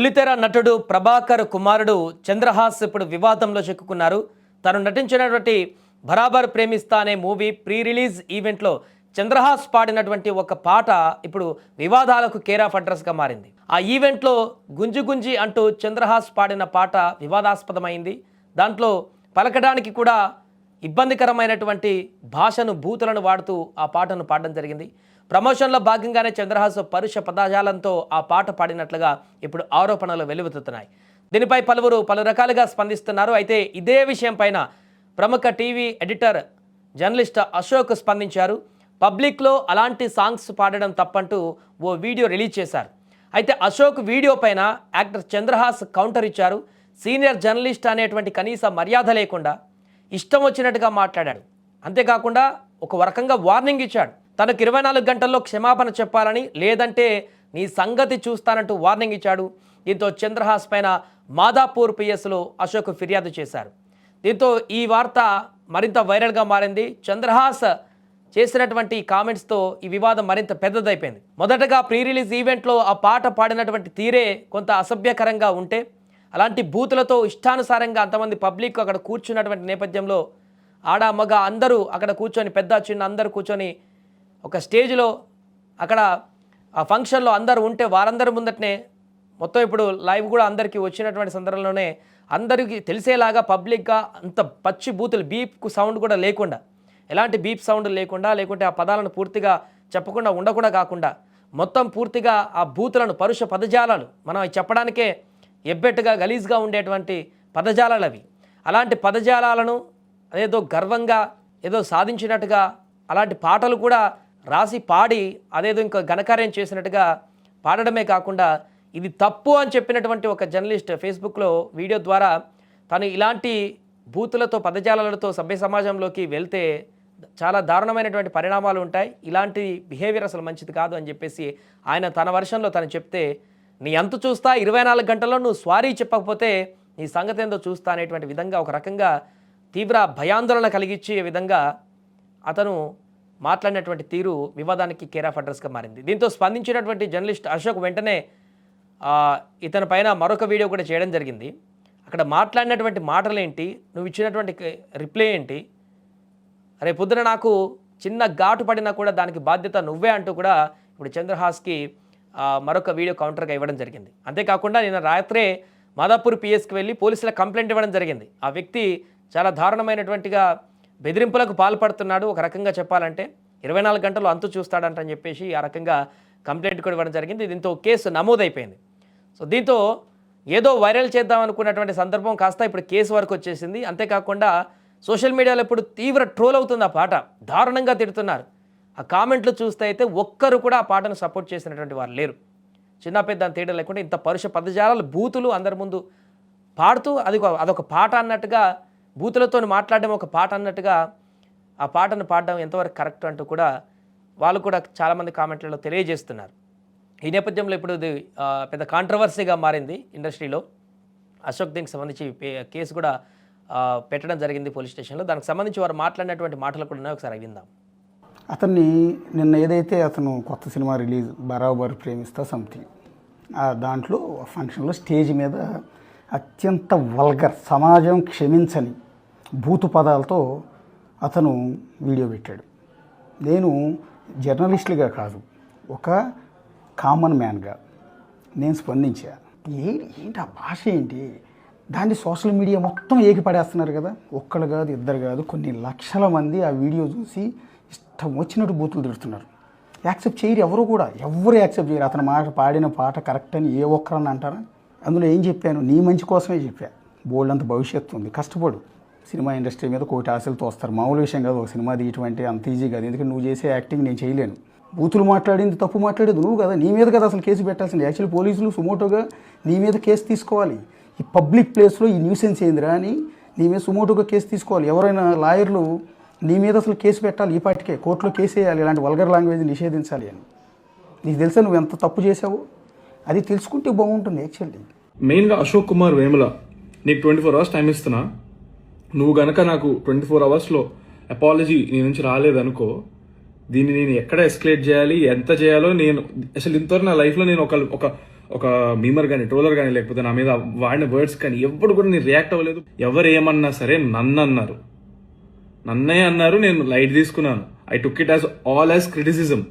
బుల్లితెర నటుడు ప్రభాకర్ కుమారుడు చంద్రహాస్ ఇప్పుడు వివాదంలో చిక్కుకున్నారు. తను నటించినటువంటి బరాబర్ ప్రేమిస్తా అనే మూవీ ప్రీ రిలీజ్ ఈవెంట్లో చంద్రహాస్ పాడినటువంటి ఒక పాట ఇప్పుడు వివాదాలకు కేర్ ఆఫ్ అడ్రస్గా మారింది. ఆ ఈవెంట్లో గుంజి గుంజి అంటూ చంద్రహాస్ పాడిన పాట వివాదాస్పదమైంది. దాంట్లో పలకడానికి కూడా ఇబ్బందికరమైనటువంటి భాషను బూతులను వాడుతూ ఆ పాటను పాడడం జరిగింది. ప్రమోషన్లో భాగంగానే చంద్రహాస్ పరుష పదజాలంతో ఆ పాట పాడినట్లుగా ఇప్పుడు ఆరోపణలు వెలువెత్తుతున్నాయి. దీనిపై పలువురు పలు రకాలుగా స్పందిస్తున్నారు. అయితే ఇదే విషయం పైన ప్రముఖ టీవీ ఎడిటర్ జర్నలిస్ట్ అశోక్ స్పందించారు. పబ్లిక్లో అలాంటి సాంగ్స్ పాడడం తప్పంటూ ఓ వీడియో రిలీజ్ చేశారు. అయితే అశోక్ వీడియో పైన యాక్టర్ చంద్రహాస్ కౌంటర్ ఇచ్చారు. సీనియర్ జర్నలిస్ట్ అనేటువంటి కనీస మర్యాద లేకుండా ఇష్టం వచ్చినట్టుగా మాట్లాడాడు. అంతేకాకుండా ఒక రకంగా వార్నింగ్ ఇచ్చాడు. తనకు 24 గంటల్లో క్షమాపణ చెప్పాలని, లేదంటే నీ సంగతి చూస్తానంటూ వార్నింగ్ ఇచ్చాడు. దీంతో చంద్రహాస్ పైన మాదాపూర్ పిఎస్లో అశోక్ ఫిర్యాదు చేశారు. దీంతో ఈ వార్త మరింత వైరల్గా మారింది. చంద్రహాస్ చేసినటువంటి కామెంట్స్తో ఈ వివాదం మరింత పెద్దదైపోయింది. మొదటగా ప్రీ రిలీజ్ ఈవెంట్లో ఆ పాట పాడినటువంటి తీరే కొంత అసభ్యకరంగా ఉంటే, అలాంటి బూతులతో ఇష్టానుసారంగా అంతమంది పబ్లిక్ అక్కడ కూర్చున్నటువంటి నేపథ్యంలో ఆడ మగ అందరూ అక్కడ కూర్చొని, పెద్ద చిన్న అందరూ కూర్చొని ఒక స్టేజ్లో అక్కడ ఆ ఫంక్షన్లో అందరూ ఉంటే వారందరి ముందటనే మొత్తం ఇప్పుడు లైవ్ కూడా అందరికీ వచ్చినటువంటి సందర్భంలోనే అందరికీ తెలిసేలాగా పబ్లిక్గా అంత పచ్చి బూతులు, బీప్ సౌండ్ కూడా లేకుండా, ఎలాంటి బీప్ సౌండ్ లేకుండా, లేకుంటే ఆ పదాలను పూర్తిగా చెప్పకుండా ఉండకుండా కాకుండా మొత్తం పూర్తిగా ఆ బూతులను, పరుష పదజాలాలు, మనం చెప్పడానికే ఎబ్బెట్టుగా గలీజ్గా ఉండేటువంటి పదజాలాలు అవి. అలాంటి పదజాలాలను అదేదో గర్వంగా ఏదో సాధించినట్టుగా అలాంటి పాటలు కూడా రాసి పాడి అదేదో ఇంకా ఘనకార్యం చేసినట్టుగా పాడడమే కాకుండా ఇది తప్పు అని చెప్పినటువంటి ఒక జర్నలిస్ట్ ఫేస్బుక్లో వీడియో ద్వారా తను ఇలాంటి బూతులతో, పదజాలాలతో సభ్య సమాజంలోకి వెళ్తే చాలా దారుణమైనటువంటి పరిణామాలు ఉంటాయి, ఇలాంటి బిహేవియర్ అసలు మంచిది కాదు అని చెప్పేసి ఆయన తన వర్షన్లో తను చెప్తే, నీ అంతు చూస్తా, 24 గంటల్లో నువ్వు సారీ చెప్పకపోతే నీ సంగతి ఏందో చూస్తా అనేటువంటి విధంగా ఒక రకంగా తీవ్ర భయాందోళన కలిగించే విధంగా అతను మాట్లాడినటువంటి తీరు వివాదానికి కేర్ ఆఫ్ అడ్రస్గా మారింది. దీంతో స్పందించినటువంటి జర్నలిస్ట్ అశోక్ వెంటనే ఇతని పైన మరొక వీడియో కూడా చేయడం జరిగింది. అక్కడ మాట్లాడినటువంటి మాటలు ఏంటి, నువ్వు ఇచ్చినటువంటి రిప్లై ఏంటి, రేపు పొద్దున నాకు చిన్న ఘాటు పడినా కూడా దానికి బాధ్యత నువ్వే అంటూ కూడా ఇప్పుడు చంద్రహాస్కి మరొక వీడియో కౌంటర్గా ఇవ్వడం జరిగింది. అంతేకాకుండా నిన్న రాత్రే మాదాపూర్ పిఎస్కి వెళ్ళి పోలీసుల కంప్లైంట్ ఇవ్వడం జరిగింది. ఆ వ్యక్తి చాలా దారుణమైనటువంటిగా బెదిరింపులకు పాల్పడుతున్నాడు, ఒక రకంగా చెప్పాలంటే 24 గంటలు అంతు చూస్తాడంటని చెప్పేసి ఆ రకంగా కంప్లైంట్ కూడా ఇవ్వడం జరిగింది. దీంతో కేసు నమోదైపోయింది. సో దీంతో ఏదో వైరల్ చేద్దాం అనుకున్నటువంటి సందర్భం కాస్త ఇప్పుడు కేసు వరకు వచ్చేసింది. అంతేకాకుండా సోషల్ మీడియాలో ఇప్పుడు తీవ్ర ట్రోల్ అవుతుంది ఆ పాట, దారుణంగా తిడుతున్నారు. ఆ కామెంట్లు చూస్తే అయితే ఒక్కరు కూడా ఆ పాటను సపోర్ట్ చేసినటువంటి వారు లేరు. చిన్న పెద్ద తేడా లేకుండా ఇంత పరుష పదజాలాలు, బూతులు అందరి ముందు పాడుతూ అదొక పాట అన్నట్టుగా, బూతులతో మాట్లాడడం ఒక పాట అన్నట్టుగా ఆ పాటను పాడడం ఎంతవరకు కరెక్ట్ అంటూ కూడా వాళ్ళు కూడా చాలామంది కామెంట్లలో తెలియజేస్తున్నారు. ఈ నేపథ్యంలో ఇప్పుడు ఇది పెద్ద కాంట్రవర్సీగా మారింది ఇండస్ట్రీలో. అశోక్ దీనికి సంబంధించి కేసు కూడా పెట్టడం జరిగింది పోలీస్ స్టేషన్లో. దానికి సంబంధించి వారు మాట్లాడినటువంటి మాటలు కూడా ఉన్నాయి, ఒకసారి విందాం. అతన్ని నిన్న ఏదైతే అతను కొత్త సినిమా రిలీజ్ బరాబర్ ప్రేమిస్తా సంథింగ్, దాంట్లో ఫంక్షన్లో స్టేజ్ మీద అత్యంత వల్గర్, సమాజం క్షమించని బూతు పదాలతో అతను వీడియో పెట్టాడు. నేను జర్నలిస్టులుగా కాదు, ఒక కామన్ మ్యాన్గా నేను స్పందించా. ఏంటి ఆ భాష ఏంటి, దాన్ని సోషల్ మీడియా మొత్తం ఏకిపడేస్తున్నారు కదా. ఒక్కళ్ళు కాదు, ఇద్దరు కాదు, కొన్ని లక్షల మంది ఆ వీడియో చూసి ఇష్టం వచ్చినట్టు బూతులు తిడుతున్నారు. యాక్సెప్ట్ చేయరు, ఎవరు యాక్సెప్ట్ చేయరు. అతను పాడిన పాట కరెక్ట్ అని ఏ ఒక్కరని అంటారా? అందులో ఏం చెప్పాను, నీ మంచి కోసమే చెప్పా. బోల్డ్ అంత భవిష్యత్తు ఉంది, కష్టపడు. సినిమా ఇండస్ట్రీ మీద కోటి ఆశలతో వస్తారు, మామూలు విషయం కాదు. ఒక సినిమా తీయటం అంటే అంత ఈజీ కాదు, ఎందుకంటే నువ్వు చేసే యాక్టింగ్ నేను చేయలేను. బూతులు మాట్లాడింది, తప్పు మాట్లాడేది నువ్వు కదా, నీ మీద కదా అసలు కేసు పెట్టాల్సింది. యాక్చువల్లీ పోలీసులు సుమోటోగా నీ మీద కేసు తీసుకోవాలి. ఈ పబ్లిక్ ప్లేస్లో ఈ న్యూసెన్స్ ఏందిరా అని నీ మీద సుమోటోగా కేసు తీసుకోవాలి. ఎవరైనా లాయర్లు నీ మీద అసలు కేసు పెట్టాలి, ఈ పాటికే కోర్టులో కేసు వేయాలి, ఇలాంటి వల్గర్ లాంగ్వేజ్ నిషేధించాలి అని. నీకు తెలుసా నువ్వు ఎంత తప్పు చేసావో, అది తెలుసుకుంటే బాగుంటుంది. యాక్చువల్లీ మెయిన్గా అశోక్ కుమార్ వేముల, నీకు 24 hours టైం ఇస్తున్నా. నువ్వు గనక నాకు 24 hours అపాలజీ నీ నుంచి రాలేదనుకో, దీన్ని నేను ఎక్కడ ఎస్కలేట్ చేయాలి, ఎంత చేయాలో నేను అసలు ఇంతవరకు నా లైఫ్లో నేను ఒక మీమర్ కానీ ట్రోలర్ కానీ లేకపోతే నా మీద వాడిన వర్డ్స్ కానీ ఎప్పుడు కూడా నేను రియాక్ట్ అవ్వలేదు. ఎవరు ఏమన్నా సరే నన్నే అన్నారు, నేను లైట్ తీసుకున్నాను. I took it as all as criticism.